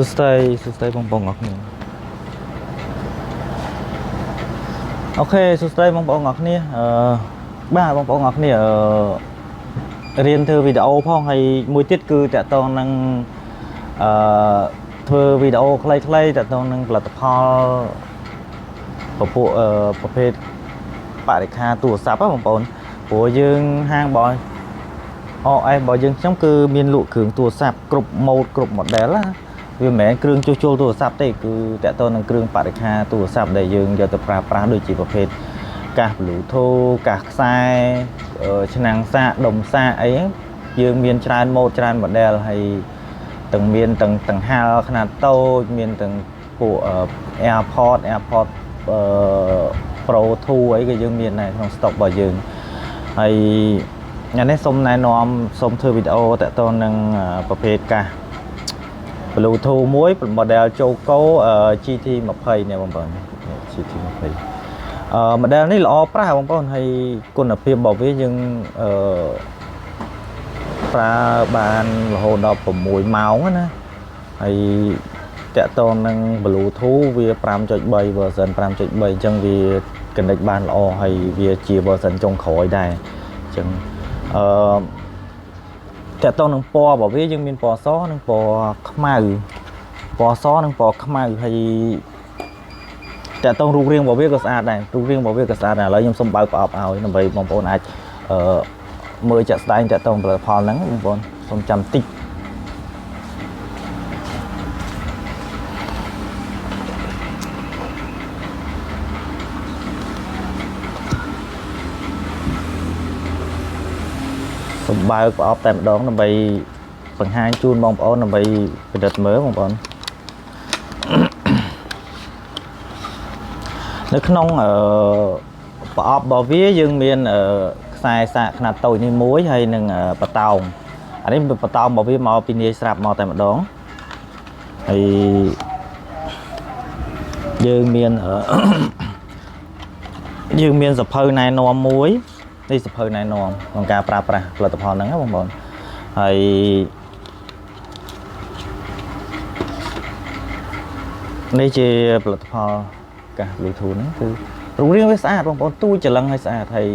Sustai bong bong ngọc nè. Ok, sustai bong bong ngọc nè. Ba bong bong ngọc nè riêng thư video phong hay mùi tiết cư tại toàn năng thư video clay tại toàn năng là tập ho bộ phê bạn kha tủ sạp á bong bong của dương hang bòi em bòi dương trong cư miền lụa cường tủ sạp cục một đé là vì mẹ kêu chua tủ sạp đây cứ tại tôi năng kêu bạn kha tủ sạp để dương giờ tập pra đôi chỉ bộ phê cả lũ thô cả sai năng xa đồng xa ấy dương miền tràn một đèo hay từng miền từng hai khả tô miền từng của airport pro thu ấy cái dương miền này không stop vào dương hay nhà này xong này nom xong thư video tại tôi năngประเภทcả lũ thu muối model châu cố GT 20เนี่ยបងប្អូន GT 20model នេះល្អប្រាស់បងប្អូនហើយគុណភាពរបស់វាយើងប្រើបានរហូតដល់6ម៉ោងណាហើយតាក់ទងនឹង Bluetooth វា 5.3 version 5.3 អញ្ចឹងវា connect បានល្អហើយវាជា version ចុងក្រោយដែរអញ្ចឹងតាក់ទងនឹងពណ៌របស់វាយើងមានពណ៌សនិងពណ៌ខ្មៅពណ៌សនិងពណ៌ខ្មៅហើយតាក់ទងរូបរាងរបស់វាក៏ស្អាតដែររូបរាងរបស់វាក៏ស្អាតដែរឥឡូវខ្ញុំសូមបើកប្រអប់ឲ្យដើម្បីបងប្អូនអាចមើលចាក់ស្ដែងតាក់ទងផលិតផលហ្នឹងបងប្អូនសូមចាំតិចសូមបើកប្រអប់តែម្ដងដើម្បីបង្ហាញជូនបងប្អូនដើម្បីពិនិត្យមើលបងប្អូននៅក្នុងប្រអប់របស់វាយើងមានខ្សែសាកខ្នាតតូចនេះមួយហើយនឹងបតោងអានេះបតោងរបស់វាមកពីនាយស្រាប់មកតែម្ដងហើយយើងមានសភៅណែនាំមួយនេះសភៅណែនាំក្នុងការប្រើប្រាស់ផលិតផលហ្នឹងណាបងប្អូនហើយនេះជាផលិតផលកាស Bluetooth ហ្នឹងគឺរូបរាងវាស្អាតបងប្អូនទូចច្រឡឹងហើយស្អាតហើយ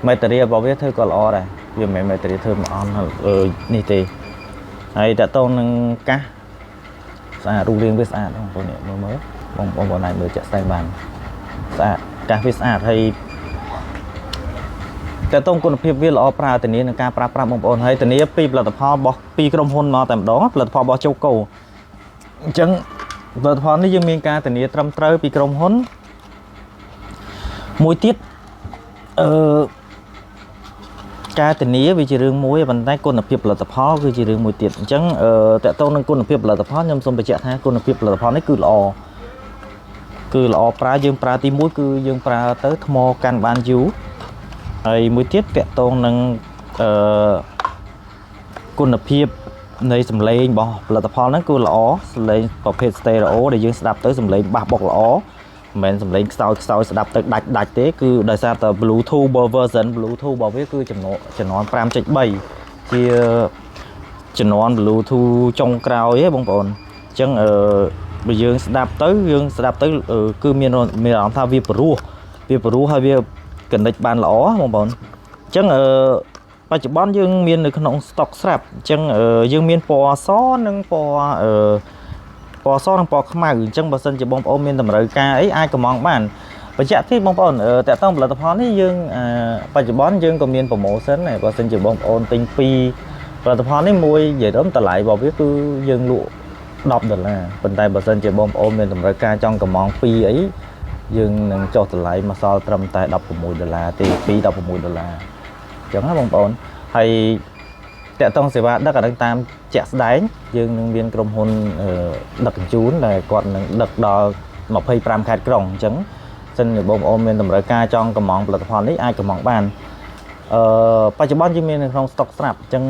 ម៉េតារីរបស់វាធ្វើក៏ល្អដែរវាមិនមែនម៉េតារីធ្វើមិនអន់នេះទេហើយតើតោនឹងកាសស្អាតរូបរាងវាស្អាតបងប្អូនមើលបងប្អូនអាចមើលចាក់ស្ដែងបានស្អាតកាសវាស្អាតហើយតើតោគុណភាពវាល្អប្រើធានានឹងការប្រើប្រាស់បងប្អូនហើយធានាពីផលិតផលរបស់ពីក្រុមហ៊ុនមកតែម្ដងផលិតផលរបស់ជោកូអញ្ចឹងផលិតផលនេះយើងមានការធានាត្រឹមត្រូវពីក្រុមហ៊ុនមួយទៀតការធានាវាជារឿងមួយប៉ុន្តែគុណភាពផលិតផលគឺជារឿងមួយទៀតអញ្ចឹងតើតោនឹងគុណភាពផលិតផលខ្ញុំសូមបញ្ជាក់ថាគុណភាពផលិតផលនេះគឺល្អប្រើយើងប្រើទី1គឺយើងប្រើទៅថ្មកាន់បានយូរហើយមួយទៀតតកតងនឹងគុណភាពនៃសំឡេងរបស់ផលិតផលហ្នឹងគឺល្អសំឡេងប្រភេទ stereo ដែលយើងស្ដាប់ទៅសំឡេងបាសបុកល្អមិនមែនសំឡេងខ្សោយស្ដាប់ទៅដាច់ទេគឺដោយសារតែ Bluetooth version Bluetooth របស់វាគឺជំនាន់ 5.3 ជាជំនាន់ Bluetooth ចុងក្រោយហ៎បងប្អូនអញ្ចឹងបើយើងស្ដាប់ទៅគឺមានអារម្មណ៍ថាវាព្រោះហើយវា connect បានល្អបងប្អូនអញ្ចឹងបច្ចុប្បន្នយើងមាននៅក្នុង stock ស្រាប់អញ្ចឹងយើងមានពណ៌សនិងពណ៌ខ្មៅអញ្ចឹងបើសិនជាបងប្អូនមានតម្រូវការអីអាចកម្មង់បានបញ្ជាក់ទៀតបងប្អូនតើតើផលិតផលនេះយើងបច្ចុប្បន្នយើងក៏មាន promotion ដែរបើសិនជាបងប្អូនទិញ2ផលិតផលនេះមួយនិយាយទៅតម្លៃរបស់វាគឺយើងលក់$10ប៉ុន្តែបើសិនជាបងប្អូនមានតម្រូវការចង់កម្មង់2អីយើងនឹងចុះតម្លៃមកសល់ត្រឹមតែ$16ទេ$16អញ្ចឹងណាបងប្អូនហើយតើតង់សេវាដឹកអានឹងតាមជាក់ស្ដែងយើងនឹងមានក្រុមហ៊ុនដឹកជញ្ជូនដែលគាត់នឹងដឹកដល់25ខេត្តក្រុងអញ្ចឹងសិនជាបងប្អូនមានតម្រូវការចង់កម្មង់ផលិតផលនេះអាចកម្មង់បានបច្ចុប្បន្នយើងមាននៅក្នុង stock ស្រាប់អញ្ចឹង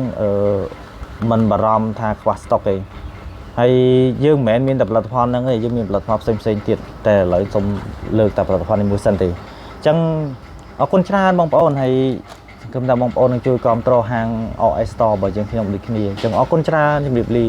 មិនបារម្ភថាខ្វះ stock ទេហើយយើងមិនមែនមានតែផលិតផលហ្នឹងទេយើងមានផលិតផលផ្សេងទៀតតែឥឡូវសូមលើកតែផលិតផលនេះមួយសិនទេអញ្ចឹងអរគុណច្រើនបងប្អូនហើយសង្ឃឹមថាបងប្អូននឹងជួយគាំទ្រហាង OS Store របស់យើងខ្ញុំដូចគ្នាអញ្ចឹងអរគុណច្រើនជំរាបលា